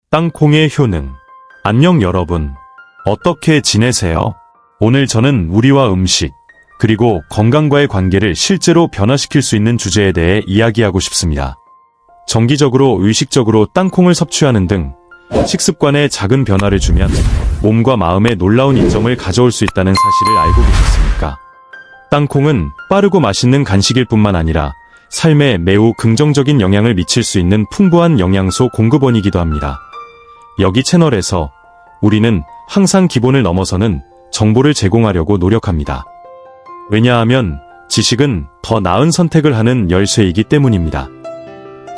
땅콩의 효능. 안녕 여러분. 어떻게 지내세요? 오늘 저는 우리와 음식, 그리고 건강과의 관계를 실제로 변화시킬 수 있는 주제에 대해 이야기하고 싶습니다. 정기적으로 의식적으로 땅콩을 섭취하는 등 식습관에 작은 변화를 주면 몸과 마음에 놀라운 이점을 가져올 수 있다는 사실을 알고 계셨습니까? 땅콩은 빠르고 맛있는 간식일 뿐만 아니라 삶에 매우 긍정적인 영향을 미칠 수 있는 풍부한 영양소 공급원이기도 합니다. 여기 채널에서 우리는 항상 기본을 넘어서는 정보를 제공하려고 노력합니다. 왜냐하면 지식은 더 나은 선택을 하는 열쇠이기 때문입니다.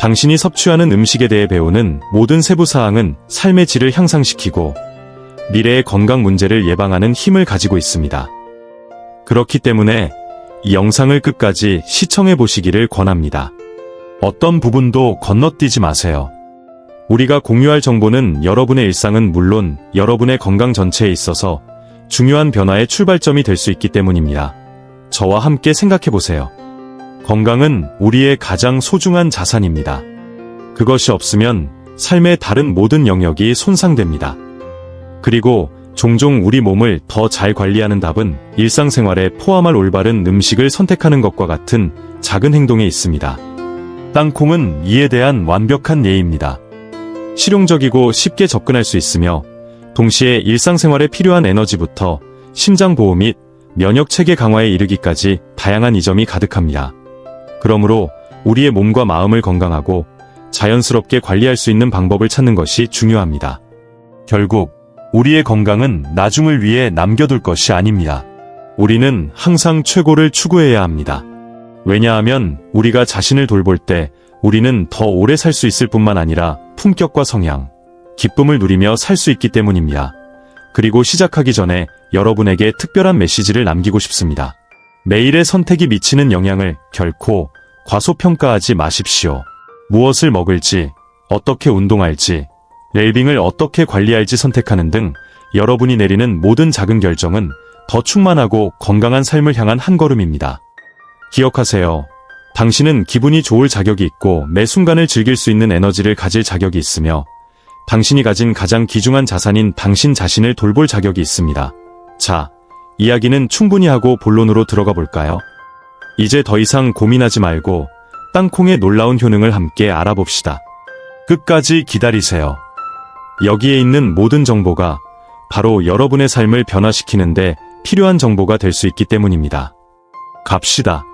당신이 섭취하는 음식에 대해 배우는 모든 세부사항은 삶의 질을 향상시키고 미래의 건강 문제를 예방하는 힘을 가지고 있습니다. 그렇기 때문에 이 영상을 끝까지 시청해 보시기를 권합니다. 어떤 부분도 건너뛰지 마세요. 우리가 공유할 정보는 여러분의 일상은 물론 여러분의 건강 전체에 있어서 중요한 변화의 출발점이 될 수 있기 때문입니다. 저와 함께 생각해 보세요. 건강은 우리의 가장 소중한 자산입니다. 그것이 없으면 삶의 다른 모든 영역이 손상됩니다. 그리고 종종 우리 몸을 더 잘 관리하는 답은 일상생활에 포함할 올바른 음식을 선택하는 것과 같은 작은 행동에 있습니다. 땅콩은 이에 대한 완벽한 예입니다. 실용적이고 쉽게 접근할 수 있으며 동시에 일상생활에 필요한 에너지부터 심장보호 및 면역체계 강화에 이르기까지 다양한 이점이 가득합니다. 그러므로 우리의 몸과 마음을 건강하고 자연스럽게 관리할 수 있는 방법을 찾는 것이 중요합니다. 결국 우리의 건강은 나중을 위해 남겨둘 것이 아닙니다. 우리는 항상 최고를 추구해야 합니다. 왜냐하면 우리가 자신을 돌볼 때 우리는 더 오래 살 수 있을 뿐만 아니라 품격과 성향, 기쁨을 누리며 살 수 있기 때문입니다. 그리고 시작하기 전에 여러분에게 특별한 메시지를 남기고 싶습니다. 매일의 선택이 미치는 영향을 결코 과소평가하지 마십시오. 무엇을 먹을지, 어떻게 운동할지, 웰빙을 어떻게 관리할지 선택하는 등 여러분이 내리는 모든 작은 결정은 더 충만하고 건강한 삶을 향한 한 걸음입니다. 기억하세요. 당신은 기분이 좋을 자격이 있고 매 순간을 즐길 수 있는 에너지를 가질 자격이 있으며 당신이 가진 가장 귀중한 자산인 당신 자신을 돌볼 자격이 있습니다. 자, 이야기는 충분히 하고 본론으로 들어가 볼까요? 이제 더 이상 고민하지 말고 땅콩의 놀라운 효능을 함께 알아봅시다. 끝까지 기다리세요. 여기에 있는 모든 정보가 바로 여러분의 삶을 변화시키는데 필요한 정보가 될 수 있기 때문입니다. 갑시다.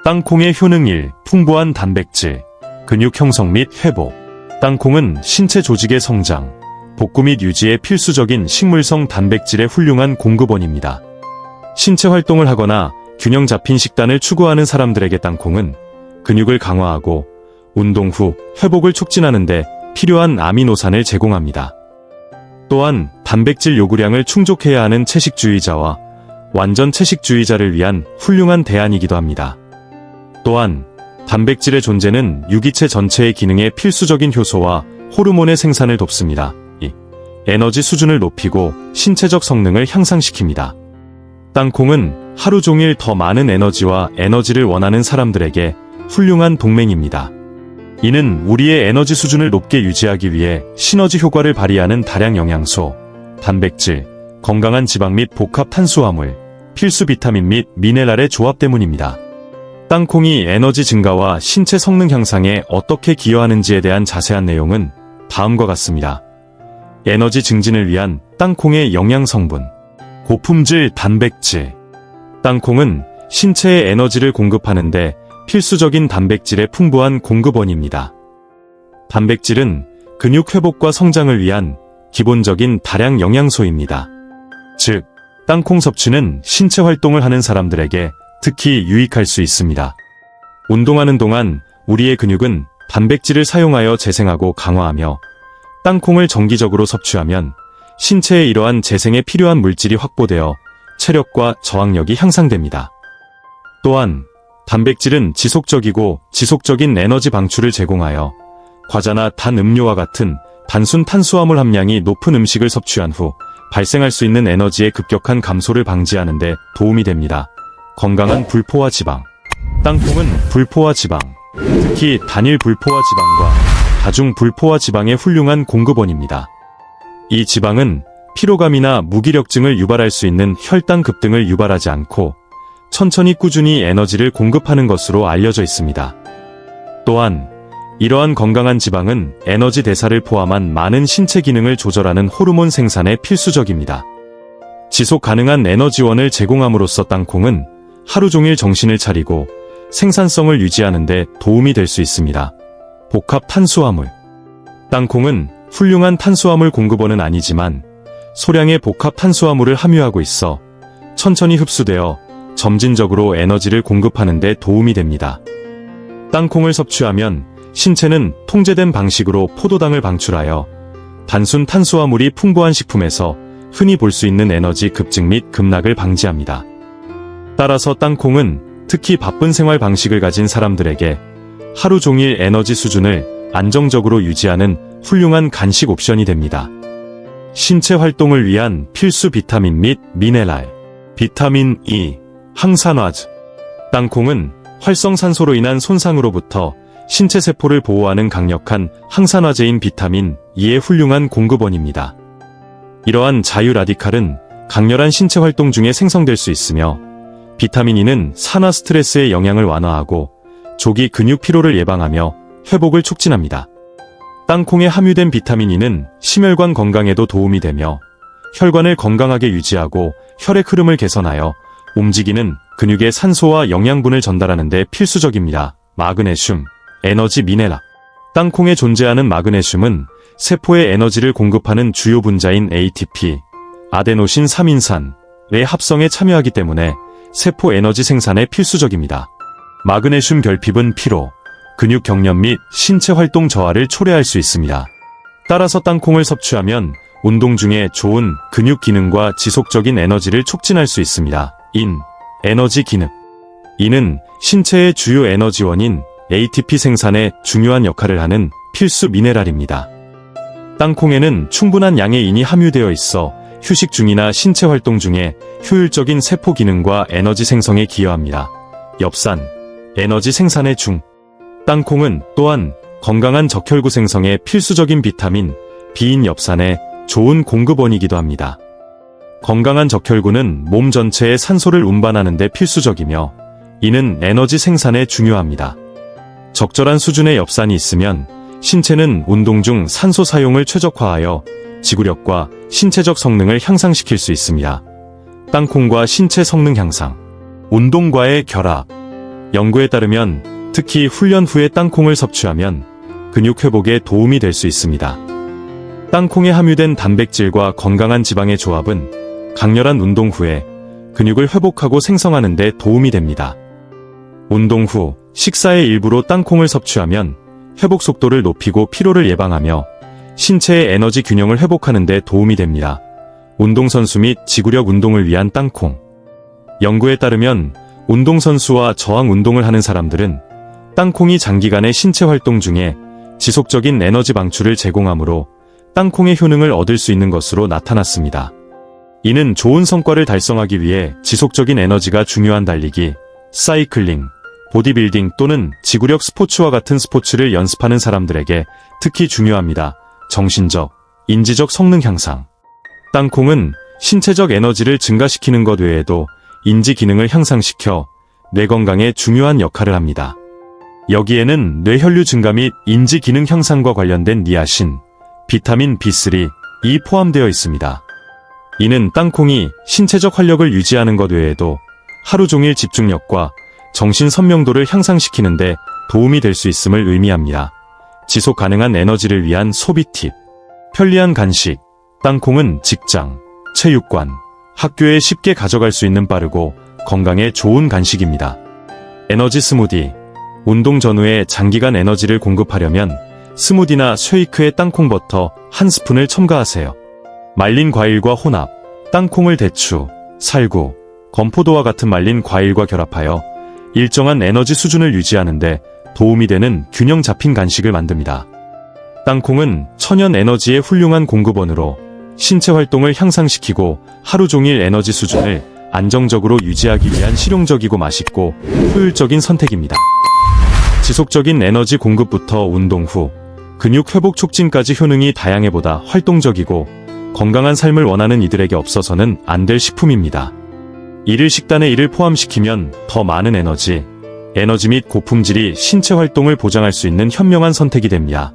땅콩의 효능 1. 풍부한 단백질, 근육 형성 및 회복. 땅콩은 신체 조직의 성장, 복구 및 유지에 필수적인 식물성 단백질의 훌륭한 공급원입니다. 신체 활동을 하거나 균형 잡힌 식단을 추구하는 사람들에게 땅콩은 근육을 강화하고 운동 후 회복을 촉진하는 데 필요한 아미노산을 제공합니다. 또한 단백질 요구량을 충족해야 하는 채식주의자와 완전 채식주의자를 위한 훌륭한 대안이기도 합니다. 또한 단백질의 존재는 유기체 전체의 기능에 필수적인 효소와 호르몬의 생산을 돕습니다. 이 에너지 수준을 높이고 신체적 성능을 향상시킵니다. 땅콩은 하루 종일 더 많은 에너지와 에너지를 원하는 사람들에게 훌륭한 동맹입니다. 이는 우리의 에너지 수준을 높게 유지하기 위해 시너지 효과를 발휘하는 다량 영양소, 단백질, 건강한 지방 및 복합 탄수화물, 필수 비타민 및 미네랄의 조합 때문입니다. 땅콩이 에너지 증가와 신체 성능 향상에 어떻게 기여하는지에 대한 자세한 내용은 다음과 같습니다. 에너지 증진을 위한 땅콩의 영양 성분. 고품질 단백질. 땅콩은 신체에 에너지를 공급하는데 필수적인 단백질의 풍부한 공급원입니다. 단백질은 근육 회복과 성장을 위한 기본적인 다량 영양소입니다. 즉, 땅콩 섭취는 신체 활동을 하는 사람들에게 특히 유익할 수 있습니다. 운동하는 동안 우리의 근육은 단백질을 사용하여 재생하고 강화하며 땅콩을 정기적으로 섭취하면 신체에 이러한 재생에 필요한 물질이 확보되어 체력과 저항력이 향상됩니다. 또한 단백질은 지속적인 에너지 방출을 제공하여 과자나 단 음료와 같은 단순 탄수화물 함량이 높은 음식을 섭취한 후 발생할 수 있는 에너지의 급격한 감소를 방지하는 데 도움이 됩니다. 건강한 불포화 지방. 땅콩은 불포화 지방, 특히 단일 불포화 지방과 다중 불포화 지방의 훌륭한 공급원입니다. 이 지방은 피로감이나 무기력증을 유발할 수 있는 혈당 급등을 유발하지 않고 천천히 꾸준히 에너지를 공급하는 것으로 알려져 있습니다. 또한 이러한 건강한 지방은 에너지 대사를 포함한 많은 신체 기능을 조절하는 호르몬 생산에 필수적입니다. 지속 가능한 에너지원을 제공함으로써 땅콩은 하루 종일 정신을 차리고 생산성을 유지하는 데 도움이 될 수 있습니다. 복합 탄수화물. 땅콩은 훌륭한 탄수화물 공급원은 아니지만 소량의 복합 탄수화물을 함유하고 있어 천천히 흡수되어 점진적으로 에너지를 공급하는 데 도움이 됩니다. 땅콩을 섭취하면 신체는 통제된 방식으로 포도당을 방출하여 단순 탄수화물이 풍부한 식품에서 흔히 볼 수 있는 에너지 급증 및 급락을 방지합니다. 따라서 땅콩은 특히 바쁜 생활 방식을 가진 사람들에게 하루 종일 에너지 수준을 안정적으로 유지하는 훌륭한 간식 옵션이 됩니다. 신체 활동을 위한 필수 비타민 및 미네랄. 비타민 E, 항산화제. 땅콩은 활성산소로 인한 손상으로부터 신체 세포를 보호하는 강력한 항산화제인 비타민 E의 훌륭한 공급원입니다. 이러한 자유 라디칼은 강렬한 신체 활동 중에 생성될 수 있으며 비타민 E는 산화 스트레스의 영향을 완화하고 조기 근육 피로를 예방하며 회복을 촉진합니다. 땅콩에 함유된 비타민 E는 심혈관 건강에도 도움이 되며 혈관을 건강하게 유지하고 혈액 흐름을 개선하여 움직이는 근육에 산소와 영양분을 전달하는 데 필수적입니다. 마그네슘, 에너지 미네랄. 땅콩에 존재하는 마그네슘은 세포에 에너지를 공급하는 주요 분자인 ATP, 아데노신 3인산의 합성에 참여하기 때문에 세포 에너지 생산에 필수적입니다. 마그네슘 결핍은 피로, 근육 경련 및 신체 활동 저하를 초래할 수 있습니다. 따라서 땅콩을 섭취하면 운동 중에 좋은 근육 기능과 지속적인 에너지를 촉진할 수 있습니다. 에너지 기능. 이는 신체의 주요 에너지원인 ATP 생산에 중요한 역할을 하는 필수 미네랄입니다. 땅콩에는 충분한 양의 인이 함유되어 있어 휴식 중이나 신체 활동 중에 효율적인 세포 기능과 에너지 생성에 기여합니다. 엽산, 에너지 생산의 중. 땅콩은 또한 건강한 적혈구 생성에 필수적인 비타민 B인 엽산의 좋은 공급원이기도 합니다. 건강한 적혈구는 몸 전체에 산소를 운반하는 데 필수적이며 이는 에너지 생산에 중요합니다. 적절한 수준의 엽산이 있으면 신체는 운동 중 산소 사용을 최적화하여 지구력과 신체적 성능을 향상시킬 수 있습니다. 땅콩과 신체 성능 향상. 운동과의 결합. 연구에 따르면 특히 훈련 후에 땅콩을 섭취하면 근육 회복에 도움이 될 수 있습니다. 땅콩에 함유된 단백질과 건강한 지방의 조합은 강렬한 운동 후에 근육을 회복하고 생성하는 데 도움이 됩니다. 운동 후 식사의 일부로 땅콩을 섭취하면 회복 속도를 높이고 피로를 예방하며 신체의 에너지 균형을 회복하는 데 도움이 됩니다. 운동선수 및 지구력 운동을 위한 땅콩. 연구에 따르면 운동선수와 저항 운동을 하는 사람들은 땅콩이 장기간의 신체 활동 중에 지속적인 에너지 방출을 제공하므로 땅콩의 효능을 얻을 수 있는 것으로 나타났습니다. 이는 좋은 성과를 달성하기 위해 지속적인 에너지가 중요한 달리기, 사이클링, 보디빌딩 또는 지구력 스포츠와 같은 스포츠를 연습하는 사람들에게 특히 중요합니다. 정신적, 인지적 성능 향상. 땅콩은 신체적 에너지를 증가시키는 것 외에도 인지 기능을 향상시켜 뇌 건강에 중요한 역할을 합니다. 여기에는 뇌혈류 증가 및 인지 기능 향상과 관련된 니아신, 비타민 B3, E 포함되어 있습니다. 이는 땅콩이 신체적 활력을 유지하는 것 외에도 하루 종일 집중력과 정신 선명도를 향상시키는 데 도움이 될 수 있음을 의미합니다. 지속 가능한 에너지를 위한 소비 팁. 편리한 간식. 땅콩은 직장, 체육관, 학교에 쉽게 가져갈 수 있는 빠르고 건강에 좋은 간식입니다. 에너지 스무디. 운동 전후에 장기간 에너지를 공급하려면 스무디나 쉐이크에 땅콩 버터 1스푼을 첨가하세요. 말린 과일과 혼합. 땅콩을 대추, 살구, 건포도와 같은 말린 과일과 결합하여 일정한 에너지 수준을 유지하는 데 도움이 되는 균형 잡힌 간식을 만듭니다. 땅콩은 천연 에너지의 훌륭한 공급원으로 신체 활동을 향상시키고 하루 종일 에너지 수준을 안정적으로 유지하기 위한 실용적이고 맛있고 효율적인 선택입니다. 지속적인 에너지 공급부터 운동 후, 근육 회복 촉진까지 효능이 다양해보다 활동적이고 건강한 삶을 원하는 이들에게 없어서는 안 될 식품입니다. 이를 식단에 이를 포함시키면 더 많은 에너지 및 고품질이 신체 활동을 보장할 수 있는 현명한 선택이 됩니다.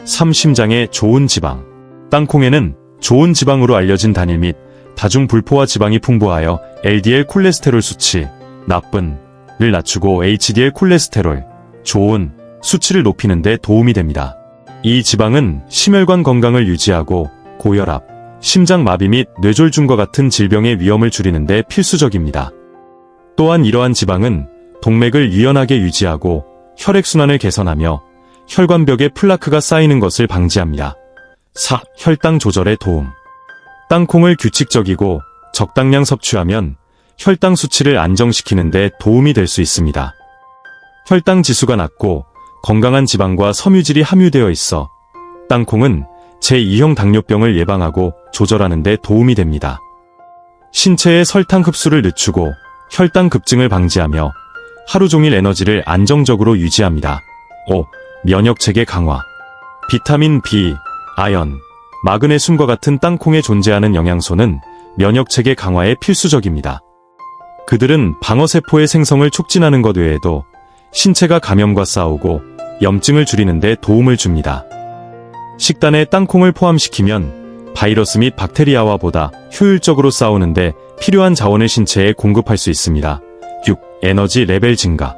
3. 심장에 좋은 지방. 땅콩에는 좋은 지방으로 알려진 단일 및 다중 불포화 지방이 풍부하여 LDL 콜레스테롤 수치, 나쁜을 낮추고 HDL 콜레스테롤, 좋은 수치를 높이는 데 도움이 됩니다. 이 지방은 심혈관 건강을 유지하고 고혈압, 심장마비 및 뇌졸중과 같은 질병의 위험을 줄이는 데 필수적입니다. 또한 이러한 지방은 동맥을 유연하게 유지하고 혈액순환을 개선하며 혈관벽에 플라크가 쌓이는 것을 방지합니다. 4. 혈당 조절에 도움. 땅콩을 규칙적이고 적당량 섭취하면 혈당 수치를 안정시키는 데 도움이 될 수 있습니다. 혈당 지수가 낮고 건강한 지방과 섬유질이 함유되어 있어 땅콩은 제2형 당뇨병을 예방하고 조절하는 데 도움이 됩니다. 신체의 설탕 흡수를 늦추고 혈당 급증을 방지하며 하루 종일 에너지를 안정적으로 유지합니다. 5. 면역체계 강화. 비타민 B, 아연, 마그네슘과 같은 땅콩에 존재하는 영양소는 면역체계 강화에 필수적입니다. 그들은 방어세포의 생성을 촉진하는 것 외에도 신체가 감염과 싸우고 염증을 줄이는 데 도움을 줍니다. 식단에 땅콩을 포함시키면 바이러스 및 박테리아와 보다 효율적으로 싸우는데 필요한 자원을 신체에 공급할 수 있습니다. 6. 에너지 레벨 증가.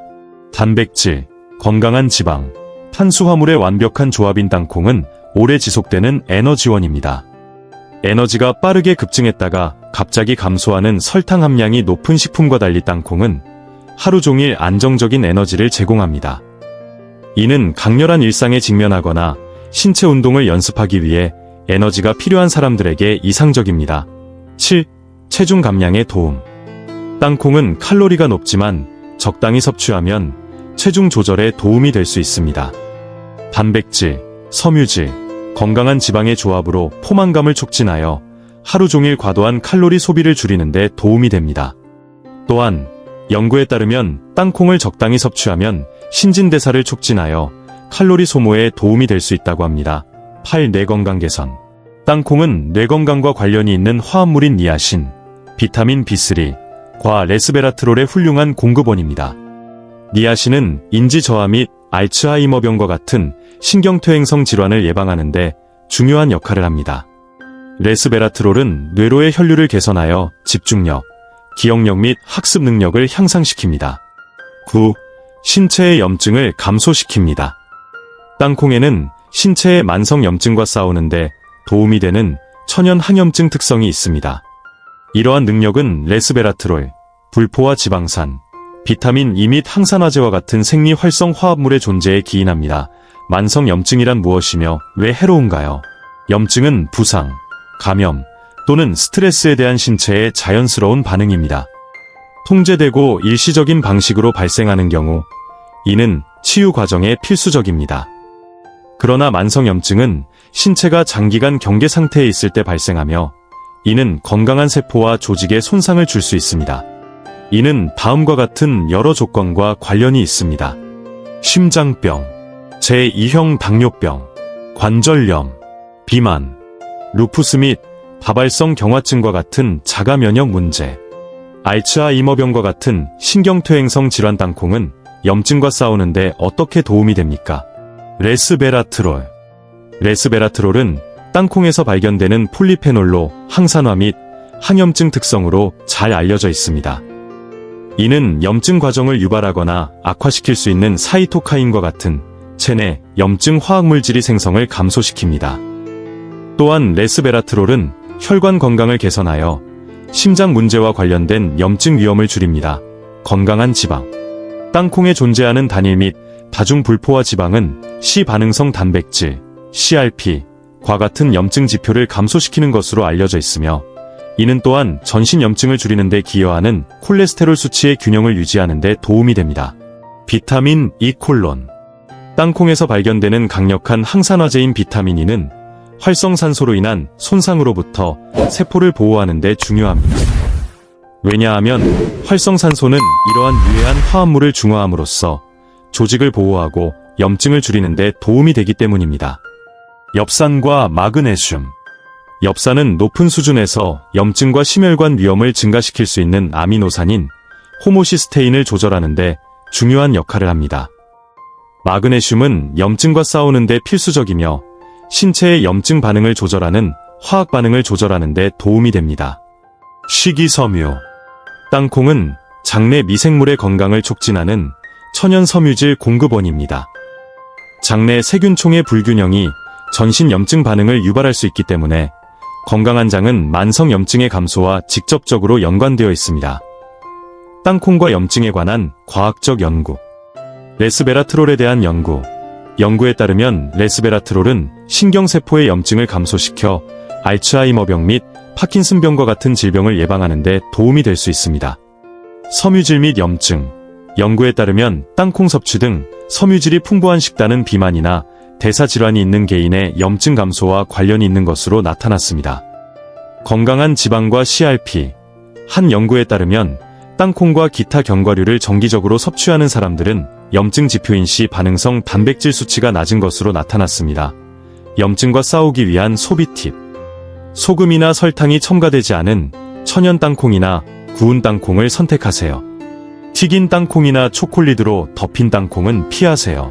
단백질, 건강한 지방, 탄수화물의 완벽한 조합인 땅콩은 오래 지속되는 에너지원입니다. 에너지가 빠르게 급증했다가 갑자기 감소하는 설탕 함량이 높은 식품과 달리 땅콩은 하루 종일 안정적인 에너지를 제공합니다. 이는 강렬한 일상에 직면하거나 신체 운동을 연습하기 위해 에너지가 필요한 사람들에게 이상적입니다. 7. 체중 감량에 도움. 땅콩은 칼로리가 높지만 적당히 섭취하면 체중 조절에 도움이 될 수 있습니다. 단백질, 섬유질, 건강한 지방의 조합으로 포만감을 촉진하여 하루 종일 과도한 칼로리 소비를 줄이는 데 도움이 됩니다. 또한 연구에 따르면 땅콩을 적당히 섭취하면 신진대사를 촉진하여 칼로리 소모에 도움이 될 수 있다고 합니다. 8. 뇌건강 개선. 땅콩은 뇌건강과 관련이 있는 화합물인 니아신, 비타민 B3, 과 레스베라트롤의 훌륭한 공급원입니다. 니아신은 인지 저하 및 알츠하이머병과 같은 신경퇴행성 질환을 예방하는 데 중요한 역할을 합니다. 레스베라트롤은 뇌로의 혈류를 개선하여 집중력, 기억력 및 학습 능력을 향상시킵니다. 9. 신체의 염증을 감소시킵니다. 땅콩에는 신체의 만성 염증과 싸우는데 도움이 되는 천연 항염증 특성이 있습니다. 이러한 능력은 레스베라트롤, 불포화 지방산, 비타민 E 및 항산화제와 같은 생리 활성 화합물의 존재에 기인합니다. 만성 염증이란 무엇이며 왜 해로운가요? 염증은 부상, 감염 또는 스트레스에 대한 신체의 자연스러운 반응입니다. 통제되고 일시적인 방식으로 발생하는 경우 이는 치유 과정에 필수적입니다. 그러나 만성 염증은 신체가 장기간 경계 상태에 있을 때 발생하며 이는 건강한 세포와 조직에 손상을 줄 수 있습니다. 이는 다음과 같은 여러 조건과 관련이 있습니다. 심장병, 제2형 당뇨병, 관절염, 비만, 루푸스 및 다발성 경화증과 같은 자가 면역 문제, 알츠하이머병과 같은 신경퇴행성 질환. 땅콩은 염증과 싸우는데 어떻게 도움이 됩니까? 레스베라트롤. 레스베라트롤은 땅콩에서 발견되는 폴리페놀로 항산화 및 항염증 특성으로 잘 알려져 있습니다. 이는 염증 과정을 유발하거나 악화시킬 수 있는 사이토카인과 같은 체내 염증 화학물질이 생성을 감소시킵니다. 또한 레스베라트롤은 혈관 건강을 개선하여 심장 문제와 관련된 염증 위험을 줄입니다. 건강한 지방. 땅콩에 존재하는 단일 및 다중 불포화 지방은 C 반응성 단백질, CRP, 과 같은 염증 지표를 감소시키는 것으로 알려져 있으며 이는 또한 전신 염증을 줄이는 데 기여하는 콜레스테롤 수치의 균형을 유지하는 데 도움이 됩니다. 비타민 E 콜론. 땅콩에서 발견되는 강력한 항산화제인 비타민 E는 활성산소로 인한 손상으로부터 세포를 보호하는 데 중요합니다. 왜냐하면 활성산소는 이러한 유해한 화합물을 중화함으로써 조직을 보호하고 염증을 줄이는 데 도움이 되기 때문입니다. 엽산과 마그네슘. 엽산은 높은 수준에서 염증과 심혈관 위험을 증가시킬 수 있는 아미노산인 호모시스테인을 조절하는 데 중요한 역할을 합니다. 마그네슘은 염증과 싸우는 데 필수적이며 신체의 염증 반응을 조절하는 화학 반응을 조절하는 데 도움이 됩니다. 식이섬유. 땅콩은 장내 미생물의 건강을 촉진하는 천연 섬유질 공급원입니다. 장내 세균총의 불균형이 전신 염증 반응을 유발할 수 있기 때문에 건강한 장은 만성 염증의 감소와 직접적으로 연관되어 있습니다. 땅콩과 염증에 관한 과학적 연구. 레스베라트롤에 대한 연구. 연구에 따르면 레스베라트롤은 신경세포의 염증을 감소시켜 알츠하이머병 및 파킨슨병과 같은 질병을 예방하는 데 도움이 될 수 있습니다. 섬유질 및 염증. 연구에 따르면 땅콩 섭취 등 섬유질이 풍부한 식단은 비만이나 대사질환이 있는 개인의 염증 감소와 관련이 있는 것으로 나타났습니다. 건강한 지방과 CRP. 한 연구에 따르면 땅콩과 기타 견과류를 정기적으로 섭취하는 사람들은 염증 지표인시 반응성 단백질 수치가 낮은 것으로 나타났습니다. 염증과 싸우기 위한 소비 팁. 소금이나 설탕이 첨가되지 않은 천연 땅콩이나 구운 땅콩을 선택하세요. 튀긴 땅콩이나 초콜릿으로 덮인 땅콩은 피하세요.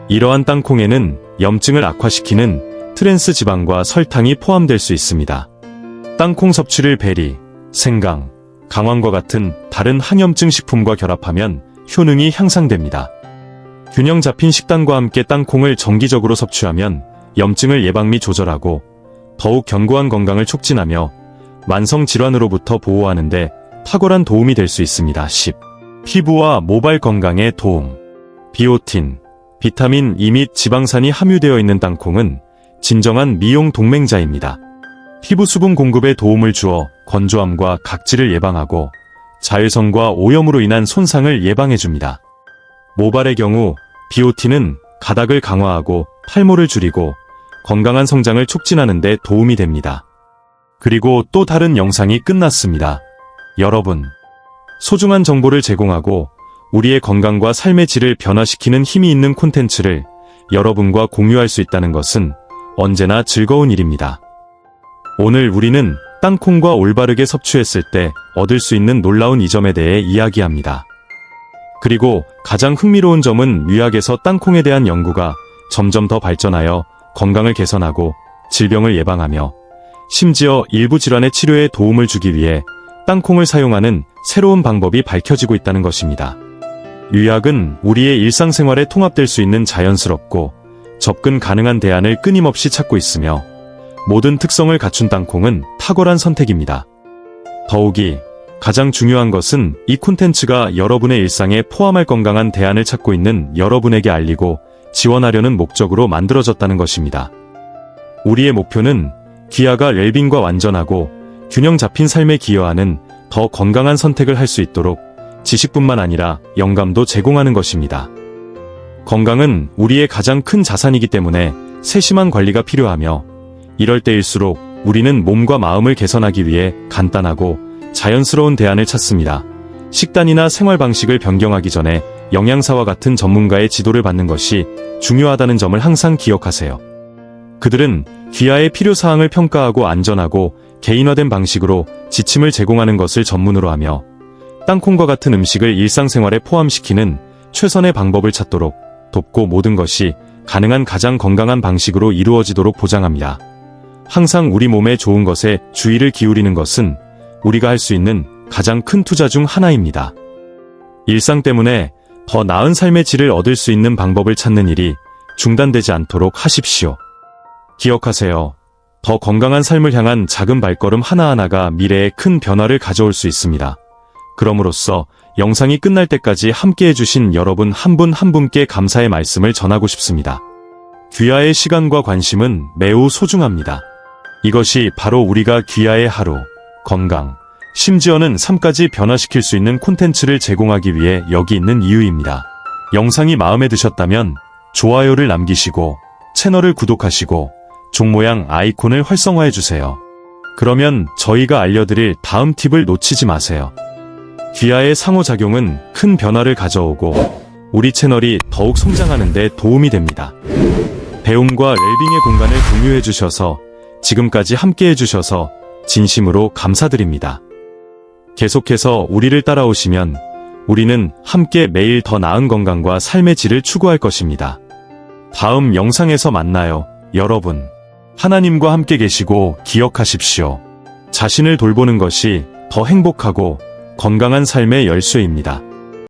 이러한 땅콩에는 염증을 악화시키는 트랜스 지방과 설탕이 포함될 수 있습니다. 땅콩 섭취를 베리, 생강, 강황과 같은 다른 항염증 식품과 결합하면 효능이 향상됩니다. 균형 잡힌 식단과 함께 땅콩을 정기적으로 섭취하면 염증을 예방 및 조절하고 더욱 견고한 건강을 촉진하며 만성 질환으로부터 보호하는 데 탁월한 도움이 될 수 있습니다. 10. 피부와 모발 건강에 도움. 비오틴, 비타민 E 및 지방산이 함유되어 있는 땅콩은 진정한 미용 동맹자입니다. 피부 수분 공급에 도움을 주어 건조함과 각질을 예방하고 자외선과 오염으로 인한 손상을 예방해줍니다. 모발의 경우 비오틴은 가닥을 강화하고 탈모를 줄이고 건강한 성장을 촉진하는 데 도움이 됩니다. 그리고 또 다른 영상이 끝났습니다. 여러분, 소중한 정보를 제공하고 우리의 건강과 삶의 질을 변화시키는 힘이 있는 콘텐츠를 여러분과 공유할 수 있다는 것은 언제나 즐거운 일입니다. 오늘 우리는 땅콩과 올바르게 섭취했을 때 얻을 수 있는 놀라운 이점에 대해 이야기합니다. 그리고 가장 흥미로운 점은 의학에서 땅콩에 대한 연구가 점점 더 발전하여 건강을 개선하고 질병을 예방하며 심지어 일부 질환의 치료에 도움을 주기 위해 땅콩을 사용하는 새로운 방법이 밝혀지고 있다는 것입니다. 의학은 우리의 일상생활에 통합될 수 있는 자연스럽고 접근 가능한 대안을 끊임없이 찾고 있으며 모든 특성을 갖춘 땅콩은 탁월한 선택입니다. 더욱이 가장 중요한 것은 이 콘텐츠가 여러분의 일상에 포함할 건강한 대안을 찾고 있는 여러분에게 알리고 지원하려는 목적으로 만들어졌다는 것입니다. 우리의 목표는 귀하가 웰빙과 완전하고 균형 잡힌 삶에 기여하는 더 건강한 선택을 할 수 있도록 지식뿐만 아니라 영감도 제공하는 것입니다. 건강은 우리의 가장 큰 자산이기 때문에 세심한 관리가 필요하며 이럴 때일수록 우리는 몸과 마음을 개선하기 위해 간단하고 자연스러운 대안을 찾습니다. 식단이나 생활 방식을 변경하기 전에 영양사와 같은 전문가의 지도를 받는 것이 중요하다는 점을 항상 기억하세요. 그들은 귀하의 필요사항을 평가하고 안전하고 개인화된 방식으로 지침을 제공하는 것을 전문으로 하며 땅콩과 같은 음식을 일상생활에 포함시키는 최선의 방법을 찾도록 돕고 모든 것이 가능한 가장 건강한 방식으로 이루어지도록 보장합니다. 항상 우리 몸에 좋은 것에 주의를 기울이는 것은 우리가 할 수 있는 가장 큰 투자 중 하나입니다. 일상 때문에 더 나은 삶의 질을 얻을 수 있는 방법을 찾는 일이 중단되지 않도록 하십시오. 기억하세요. 더 건강한 삶을 향한 작은 발걸음 하나하나가 미래에 큰 변화를 가져올 수 있습니다. 그럼으로써 영상이 끝날 때까지 함께 해주신 여러분 한 분 한 분께 감사의 말씀을 전하고 싶습니다. 귀하의 시간과 관심은 매우 소중합니다. 이것이 바로 우리가 귀하의 하루, 건강, 심지어는 삶까지 변화시킬 수 있는 콘텐츠를 제공하기 위해 여기 있는 이유입니다. 영상이 마음에 드셨다면 좋아요를 남기시고 채널을 구독하시고 종 모양 아이콘을 활성화해주세요. 그러면 저희가 알려드릴 다음 팁을 놓치지 마세요. 귀하의 상호작용은 큰 변화를 가져오고 우리 채널이 더욱 성장하는 데 도움이 됩니다. 배움과 웰빙의 공간을 공유해 주셔서 지금까지 함께 해주셔서 진심으로 감사드립니다. 계속해서 우리를 따라오시면 우리는 함께 매일 더 나은 건강과 삶의 질을 추구할 것입니다. 다음 영상에서 만나요, 여러분. 하나님과 함께 계시고 기억하십시오. 자신을 돌보는 것이 더 행복하고 건강한 삶의 열쇠입니다.